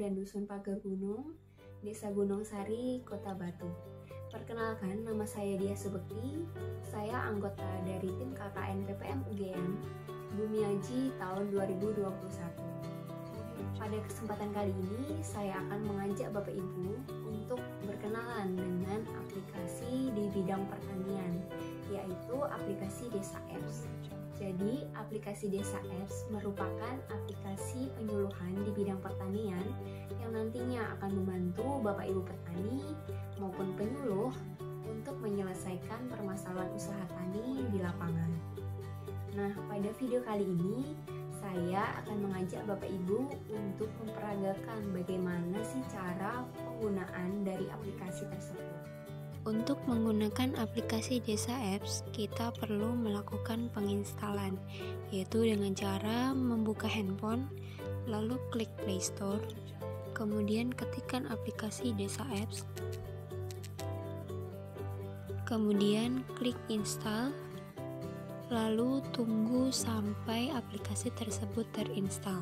dan Dusun Pagar Gunung, Desa Gunung Sari, Kota Batu. Perkenalkan, nama saya Dia Subekti. Saya anggota dari tim KKN PPM UGM Bumi Aji tahun 2021. Pada kesempatan kali ini, saya akan mengajak Bapak Ibu untuk berkenalan dengan aplikasi di bidang pertanian, yaitu aplikasi Desa Apps. Jadi, aplikasi Desa Apps merupakan aplikasi penyuluhan di bidang pertanian yang nantinya akan membantu Bapak Ibu petani maupun penyuluh untuk menyelesaikan permasalahan usaha tani di lapangan. Nah, pada video kali ini saya akan mengajak Bapak Ibu untuk memperagakan bagaimana sih cara penggunaan dari aplikasi tersebut. Untuk menggunakan aplikasi Desa Apps, kita perlu melakukan penginstalan, yaitu dengan cara membuka handphone, lalu klik Play Store, kemudian ketikkan aplikasi Desa Apps, kemudian klik install, lalu tunggu sampai aplikasi tersebut terinstall.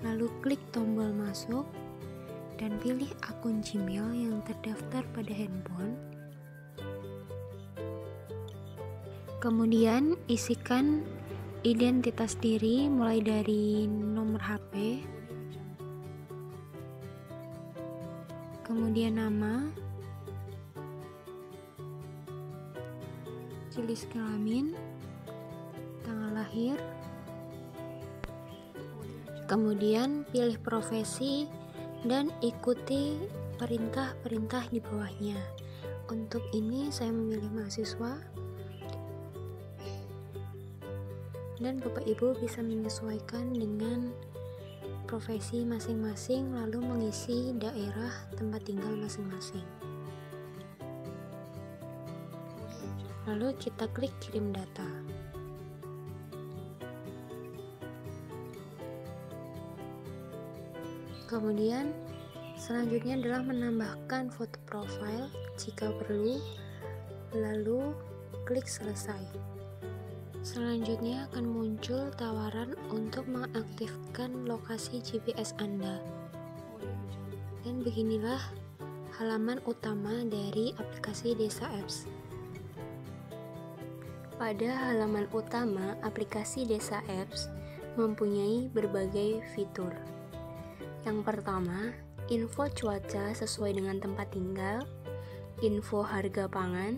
Lalu klik tombol masuk dan pilih akun Gmail yang terdaftar pada handphone. Kemudian isikan identitas diri mulai dari nomor HP, kemudian nama, jenis kelamin, tanggal lahir, kemudian pilih profesi dan ikuti perintah-perintah di bawahnya. Untuk ini saya memilih mahasiswa, dan Bapak Ibu bisa menyesuaikan dengan profesi masing-masing lalu mengisi daerah tempat tinggal masing-masing. Lalu kita klik kirim data. Kemudian selanjutnya adalah menambahkan foto profil jika perlu, lalu klik selesai. Selanjutnya akan muncul tawaran untuk mengaktifkan lokasi GPS Anda. Dan beginilah halaman utama dari aplikasi Desa Apps. Pada halaman utama aplikasi Desa Apps mempunyai berbagai fitur. Yang pertama, info cuaca sesuai dengan tempat tinggal, info harga pangan,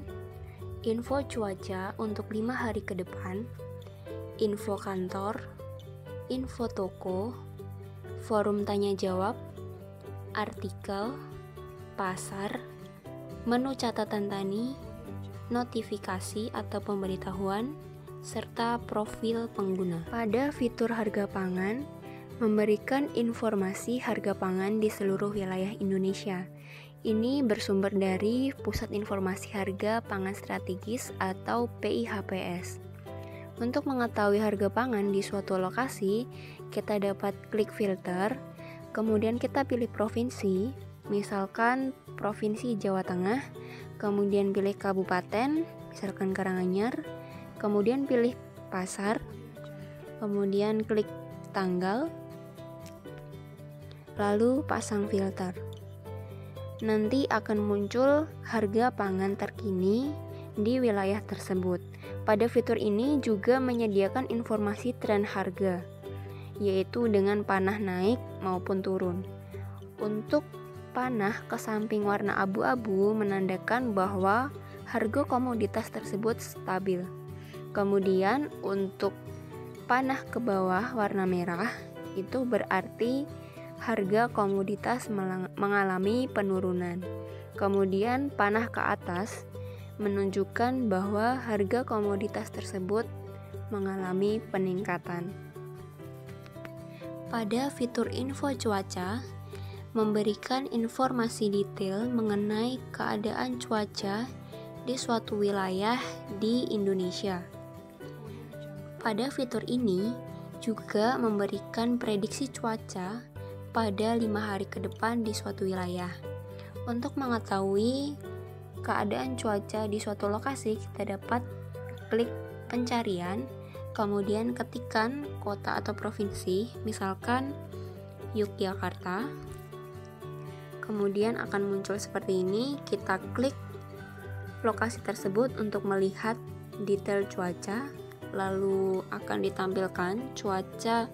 info cuaca untuk 5 hari ke depan, info kantor, info toko, forum tanya jawab, artikel, pasar, menu catatan tani, notifikasi atau pemberitahuan, serta profil pengguna. Pada fitur harga pangan, memberikan informasi harga pangan di seluruh wilayah Indonesia. Ini bersumber dari Pusat Informasi Harga Pangan Strategis atau PIHPS. Untuk mengetahui harga pangan di suatu lokasi, kita dapat klik filter, kemudian kita pilih provinsi, misalkan Provinsi Jawa Tengah, kemudian pilih kabupaten, misalkan Karanganyar, kemudian pilih pasar, kemudian klik tanggal, lalu pasang filter. Nanti akan muncul harga pangan terkini di wilayah tersebut. Pada fitur ini juga menyediakan informasi tren harga, yaitu dengan panah naik maupun turun. Untuk panah ke samping warna abu-abu menandakan bahwa harga komoditas tersebut stabil. Kemudian untuk panah ke bawah warna merah itu berarti harga komoditas mengalami penurunan. Kemudian panah ke atas menunjukkan bahwa harga komoditas tersebut mengalami peningkatan. Pada fitur info cuaca, memberikan informasi detail mengenai keadaan cuaca di suatu wilayah di Indonesia. Pada fitur ini juga memberikan prediksi cuaca pada 5 hari ke depan di suatu wilayah. Untuk mengetahui keadaan cuaca di suatu lokasi, kita dapat klik pencarian, kemudian ketikkan kota atau provinsi, misalkan Yogyakarta. Kemudian akan muncul seperti ini. Kita klik lokasi tersebut untuk melihat detail cuaca, lalu akan ditampilkan cuaca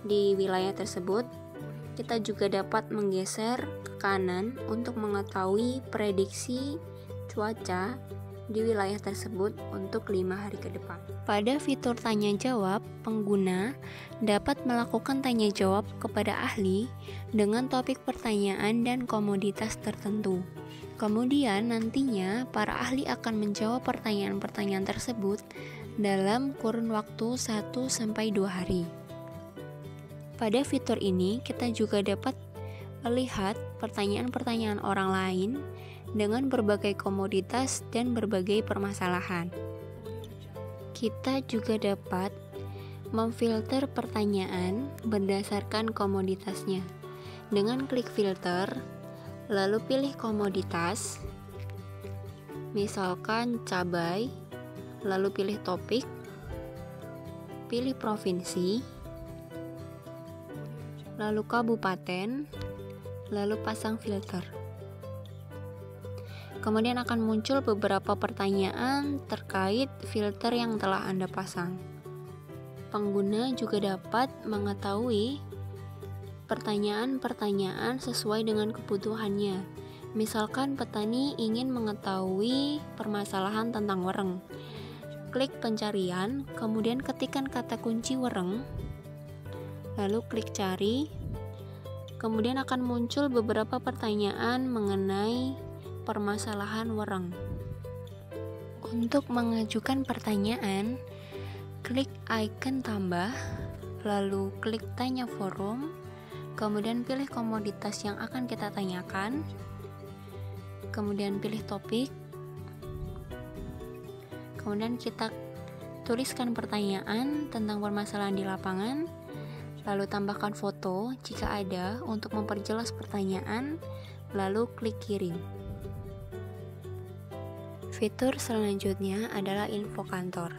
di wilayah tersebut. Kita juga dapat menggeser ke kanan untuk mengetahui prediksi cuaca di wilayah tersebut untuk 5 hari ke depan. Pada fitur tanya jawab, pengguna dapat melakukan tanya jawab kepada ahli dengan topik pertanyaan dan komoditas tertentu. Kemudian nantinya para ahli akan menjawab pertanyaan-pertanyaan tersebut dalam kurun waktu 1-2 hari. Pada fitur ini kita juga dapat melihat pertanyaan-pertanyaan orang lain dengan berbagai komoditas dan berbagai permasalahan. Kita juga dapat memfilter pertanyaan berdasarkan komoditasnya. Dengan klik filter, lalu pilih komoditas, misalkan cabai, lalu pilih topik, pilih provinsi, lalu kabupaten, lalu pasang filter. Kemudian akan muncul beberapa pertanyaan terkait filter yang telah Anda pasang. Pengguna juga dapat mengetahui pertanyaan-pertanyaan sesuai dengan kebutuhannya. Misalkan petani ingin mengetahui permasalahan tentang wereng. Klik pencarian, kemudian ketikkan kata kunci wereng, lalu klik cari. Kemudian akan muncul beberapa pertanyaan mengenai permasalahan wereng. Untuk mengajukan pertanyaan, klik icon tambah, lalu klik tanya forum, kemudian pilih komoditas yang akan kita tanyakan, kemudian pilih topik, kemudian kita tuliskan pertanyaan tentang permasalahan di lapangan, lalu tambahkan foto jika ada untuk memperjelas pertanyaan, lalu klik kirim. Fitur selanjutnya adalah info kantor.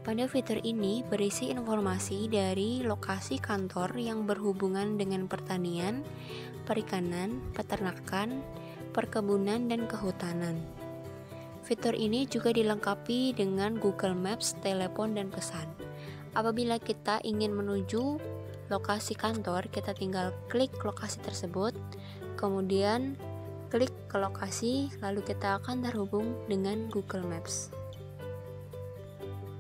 Pada fitur ini berisi informasi dari lokasi kantor yang berhubungan dengan pertanian, perikanan, peternakan, perkebunan, dan kehutanan. Fitur ini juga dilengkapi dengan Google Maps, telepon, dan pesan. Apabila kita ingin menuju lokasi kantor, kita tinggal klik lokasi tersebut, kemudian klik ke lokasi, lalu kita akan terhubung dengan Google Maps.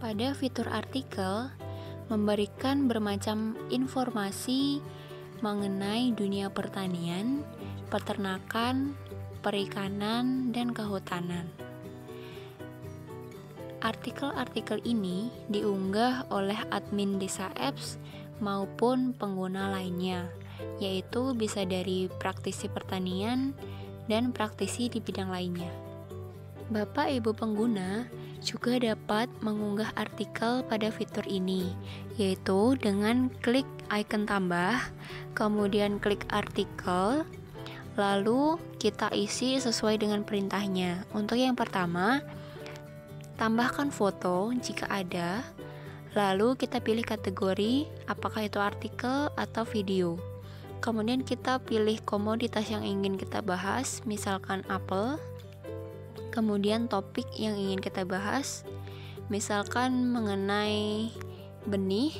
Pada fitur artikel, memberikan bermacam informasi mengenai dunia pertanian, peternakan, perikanan, dan kehutanan. Artikel-artikel ini diunggah oleh admin Desa Apps maupun pengguna lainnya, yaitu bisa dari praktisi pertanian dan praktisi di bidang lainnya. Bapak Ibu pengguna juga dapat mengunggah artikel pada fitur ini, yaitu dengan klik icon tambah, kemudian klik artikel, lalu kita isi sesuai dengan perintahnya. Untuk yang pertama, tambahkan foto jika ada, lalu kita pilih kategori apakah itu artikel atau video. Kemudian kita pilih komoditas yang ingin kita bahas, misalkan apel. Kemudian topik yang ingin kita bahas, misalkan mengenai benih.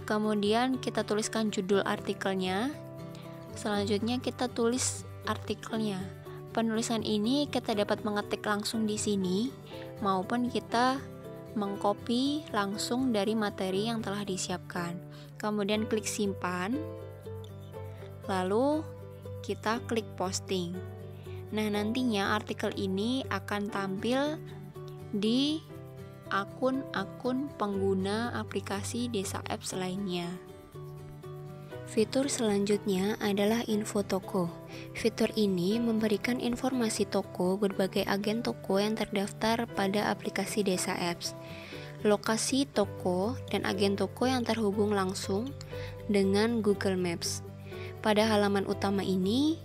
Kemudian kita tuliskan judul artikelnya. Selanjutnya kita tulis artikelnya. Penulisan ini kita dapat mengetik langsung di sini, maupun kita mengcopy langsung dari materi yang telah disiapkan. Kemudian klik simpan. Lalu kita klik posting. Nah, nantinya artikel ini akan tampil di akun-akun pengguna aplikasi Desa Apps lainnya. Fitur selanjutnya adalah info toko. Fitur ini memberikan informasi toko berbagai agen toko yang terdaftar pada aplikasi Desa Apps, lokasi toko, dan agen toko yang terhubung langsung dengan Google Maps. Pada halaman utama ini,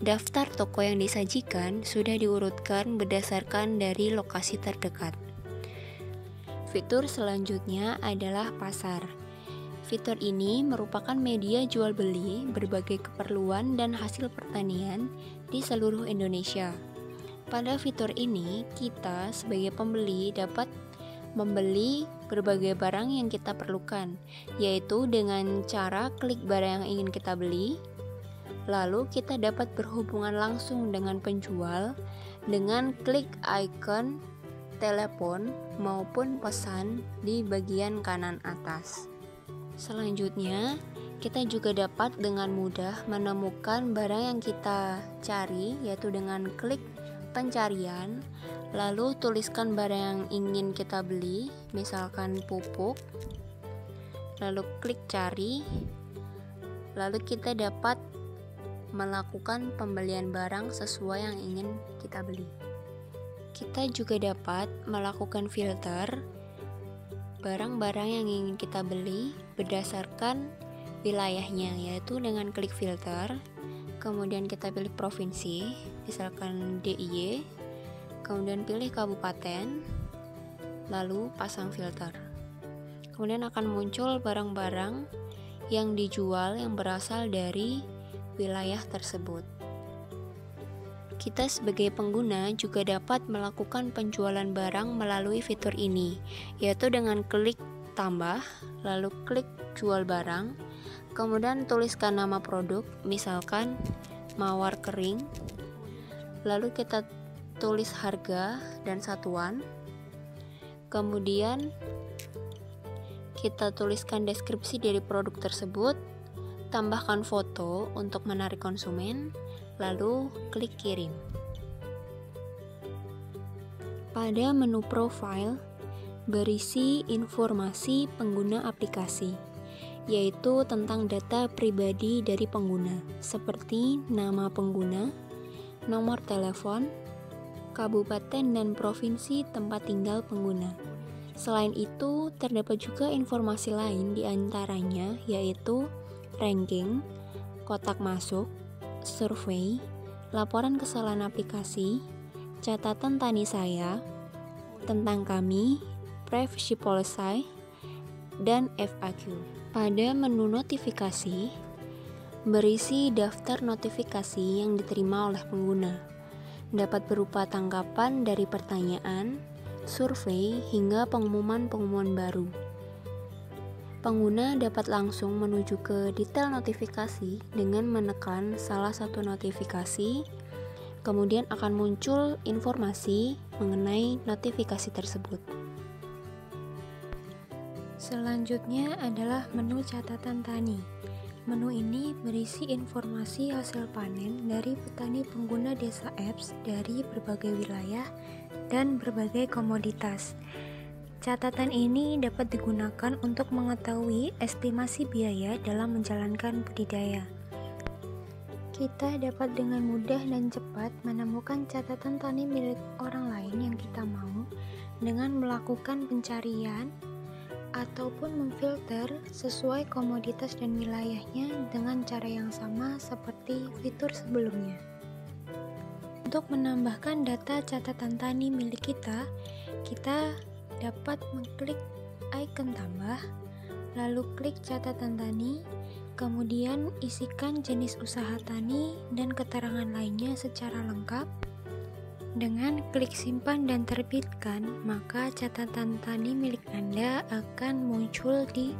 daftar toko yang disajikan sudah diurutkan berdasarkan dari lokasi terdekat. Fitur selanjutnya adalah pasar. Fitur ini merupakan media jual beli berbagai keperluan dan hasil pertanian di seluruh Indonesia. Pada fitur ini, kita sebagai pembeli dapat membeli berbagai barang yang kita perlukan, yaitu dengan cara klik barang yang ingin kita beli. Lalu kita dapat berhubungan langsung dengan penjual dengan klik ikon telepon maupun pesan di bagian kanan atas. Selanjutnya, kita juga dapat dengan mudah menemukan barang yang kita cari, yaitu dengan klik pencarian, lalu tuliskan barang yang ingin kita beli, misalkan pupuk, lalu klik cari, lalu kita dapat melakukan pembelian barang sesuai yang ingin kita beli. Kita juga dapat melakukan filter barang-barang yang ingin kita beli berdasarkan wilayahnya, yaitu dengan klik filter, kemudian kita pilih provinsi, misalkan DIY, kemudian pilih kabupaten, lalu pasang filter. Kemudian akan muncul barang-barang yang dijual yang berasal dari wilayah tersebut. Kita sebagai pengguna juga dapat melakukan penjualan barang melalui fitur ini, yaitu dengan klik tambah, lalu klik jual barang, kemudian tuliskan nama produk, misalkan mawar kering, lalu kita tulis harga dan satuan, kemudian kita tuliskan deskripsi dari produk tersebut, tambahkan foto untuk menarik konsumen, lalu klik kirim. Pada menu profile, berisi informasi pengguna aplikasi, yaitu tentang data pribadi dari pengguna, seperti nama pengguna, nomor telepon, kabupaten dan provinsi tempat tinggal pengguna. Selain itu, terdapat juga informasi lain di antaranya, yaitu ranking, kotak masuk, survei, laporan kesalahan aplikasi, catatan tani saya, tentang kami, privacy policy, dan FAQ. Pada menu notifikasi, berisi daftar notifikasi yang diterima oleh pengguna. Dapat berupa tanggapan dari pertanyaan, survei, hingga pengumuman-pengumuman baru. Pengguna dapat langsung menuju ke detail notifikasi dengan menekan salah satu notifikasi, kemudian akan muncul informasi mengenai notifikasi tersebut. Selanjutnya adalah menu catatan tani. Menu ini berisi informasi hasil panen dari petani pengguna Desa Apps dari berbagai wilayah dan berbagai komoditas. Catatan ini dapat digunakan untuk mengetahui estimasi biaya dalam menjalankan budidaya. Kita dapat dengan mudah dan cepat menemukan catatan tani milik orang lain yang kita mau dengan melakukan pencarian ataupun memfilter sesuai komoditas dan wilayahnya dengan cara yang sama seperti fitur sebelumnya. Untuk menambahkan data catatan tani milik kita dapat mengklik ikon tambah, lalu klik catatan tani, kemudian isikan jenis usaha tani dan keterangan lainnya secara lengkap. Dengan klik simpan dan terbitkan, maka catatan tani milik Anda akan muncul di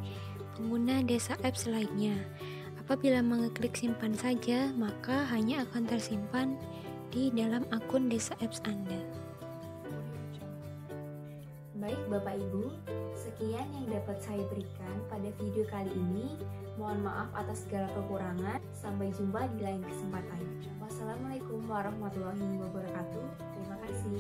pengguna Desa Apps lainnya. Apabila mengeklik simpan saja, maka hanya akan tersimpan di dalam akun Desa Apps Anda. Baik Bapak Ibu, sekian yang dapat saya berikan pada video kali ini. Mohon maaf atas segala kekurangan. Sampai jumpa di lain kesempatan. Wassalamualaikum warahmatullahi wabarakatuh. Terima kasih.